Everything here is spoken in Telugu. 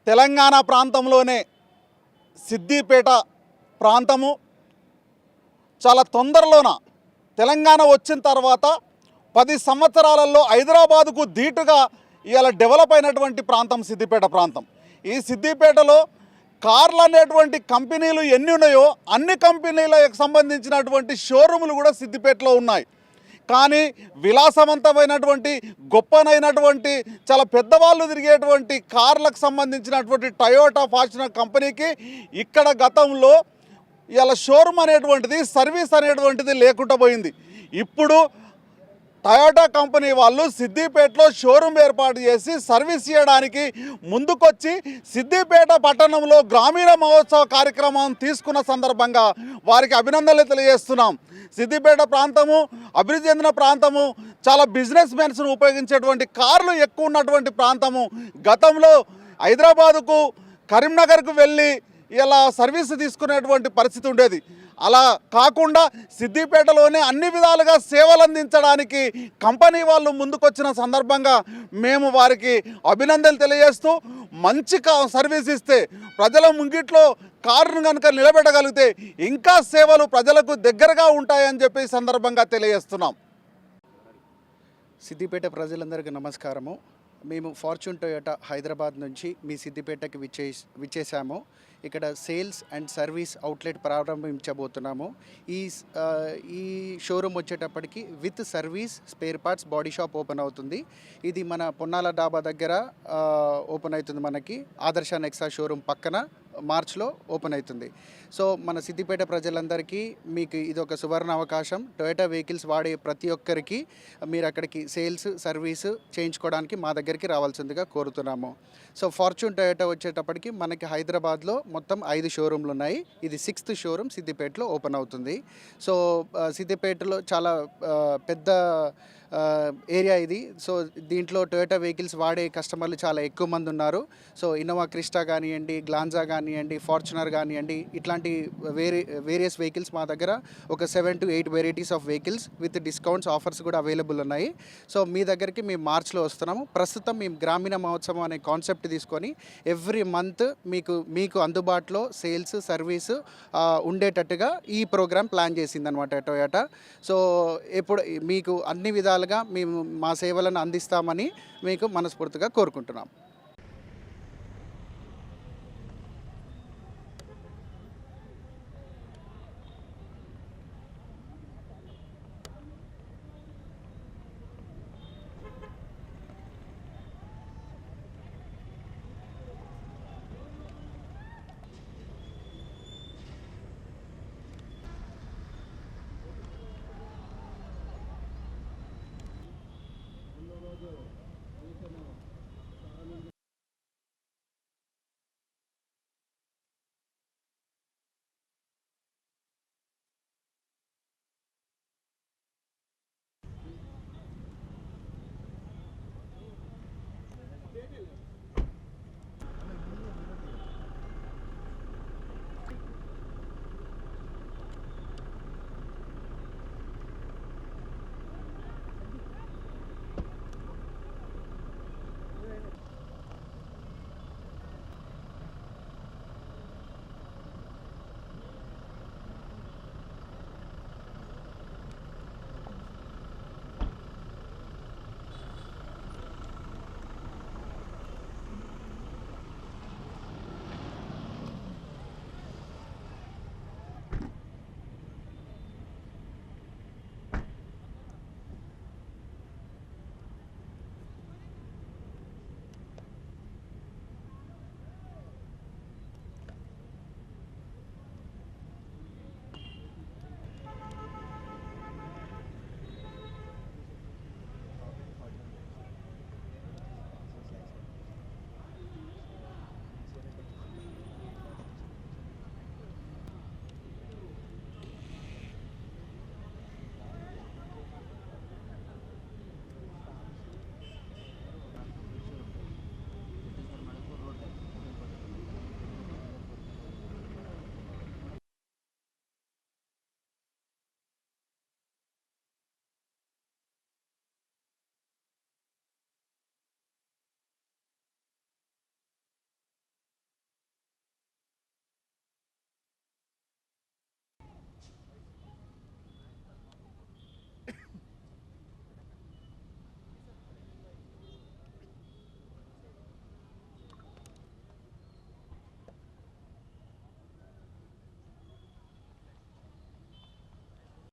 తెలంగాణ ప్రాంతంలోనే సిద్దిపేట ప్రాంతము చాలా తొందరలోన తెలంగాణ వచ్చిన తర్వాత 10 సంవత్సరాలలో హైదరాబాదుకు ధీటుగా ఇవాళ డెవలప్ అయినటువంటి ప్రాంతం సిద్దిపేట ప్రాంతం. ఈ సిద్దిపేటలో కార్లు అనేటువంటి కంపెనీలు ఎన్ని ఉన్నాయో అన్ని కంపెనీలకు సంబంధించినటువంటి షోరూములు కూడా సిద్దిపేటలో ఉన్నాయి. కానీ విలాసవంతమైనటువంటి గొప్పనైనటువంటి చాలా పెద్దవాళ్ళు తిరిగేటువంటి కార్లకు సంబంధించినటువంటి టయోటా ఫార్చునర్ కంపెనీకి ఇక్కడ గతంలో ఇలా షోరూమ్ అనేటువంటిది సర్వీస్ అనేటువంటిది లేకుండా పోయింది. ఇప్పుడు టయోటా కంపెనీ వాళ్ళు సిద్దిపేటలో షోరూమ్ ఏర్పాటు చేసి సర్వీస్ చేయడానికి ముందుకొచ్చి సిద్దిపేట పట్టణంలో గ్రామీణ మహోత్సవ కార్యక్రమం తీసుకున్న సందర్భంగా వారికి అభినందనలు తెలియజేస్తున్నాం. సిద్దిపేట ప్రాంతము అభివృద్ధి చెందిన ప్రాంతము, చాలా బిజినెస్ మెన్స్ను ఉపయోగించేటువంటి కార్లు ఎక్కువ ఉన్నటువంటి ప్రాంతము. గతంలో హైదరాబాదుకు కరీంనగర్కు వెళ్ళి ఇలా సర్వీస్ తీసుకునేటువంటి పరిస్థితి ఉండేది. అలా కాకుండా సిద్దిపేటలోనే అన్ని విధాలుగా సేవలు అందించడానికి కంపెనీ వాళ్ళు ముందుకొచ్చిన సందర్భంగా మేము వారికి అభినందనలు తెలియజేస్తూ, మంచి సర్వీస్ ఇస్తే ప్రజల ముంగిట్లో కారును కనుక నిలబెట్టగలిగితే ఇంకా సేవలు ప్రజలకు దగ్గరగా ఉంటాయని చెప్పి సందర్భంగా తెలియజేస్తున్నాం. సిద్దిపేట ప్రజలందరికీ నమస్కారము. మేము ఫార్చ్యూన్ టొయోటా హైదరాబాద్ నుంచి మీ సిద్దిపేటకి విచ్చేసాము. ఇక్కడ సేల్స్ అండ్ సర్వీస్ అవుట్లెట్ ప్రారంభించబోతున్నాము. ఈ షోరూమ్ వచ్చేటప్పటికి with service, spare parts, body shop open అవుతుంది. ఇది మన పొన్నాల డాబా దగ్గర ఓపెన్ అవుతుంది. మనకి ఆదర్శ నెక్సా షోరూమ్ పక్కన మార్చ్లో ఓపెన్ అవుతుంది. సో మన సిద్దిపేట ప్రజలందరికీ మీకు ఇది ఒక సువర్ణ అవకాశం. టొయోటా వెహికల్స్ వాడే ప్రతి ఒక్కరికి మీరు అక్కడికి సేల్స్, సర్వీసు చేయించుకోవడానికి మా దగ్గరికి రావాల్సిందిగా కోరుతున్నాము. సో ఫార్చ్యూన్ టొయోటా వచ్చేటప్పటికి మనకి హైదరాబాద్లో మొత్తం 5 షోరూమ్లు ఉన్నాయి. ఇది 6th షోరూమ్ సిద్దిపేటలో ఓపెన్ అవుతుంది. సో సిద్దిపేటలో చాలా పెద్ద ఏరియా ఇది. సో దీంట్లో టొయోటా వెహికల్స్ వాడే కస్టమర్లు చాలా ఎక్కువ మంది ఉన్నారు. సో ఇన్నోవా క్రిస్టా కానివ్వండి, గ్లాన్జా కానివ్వండి, ఫార్చునర్ కానివ్వండి, ఇట్లాంటి వేరియస్ వెహికల్స్ మా దగ్గర ఒక 7 to 8 varieties of vehicles with discounts, offers కూడా అవైలబుల్ ఉన్నాయి. సో మీ దగ్గరికి మేము మార్చ్లో వస్తున్నాము. ప్రస్తుతం మేము గ్రామీణ మహోత్సవం అనే కాన్సెప్ట్ తీసుకొని ఎవ్రీ మంత్ మీకు అందుబాటులో సేల్స్, సర్వీసు ఉండేటట్టుగా ఈ ప్రోగ్రామ్ ప్లాన్ చేసిందనమాట టొయోటా. సో ఎప్పుడు మీకు అన్ని విధాలుగా మేము మా సేవలను అందిస్తామని మీకు మనస్ఫూర్తిగా కోరుకుంటున్నాం.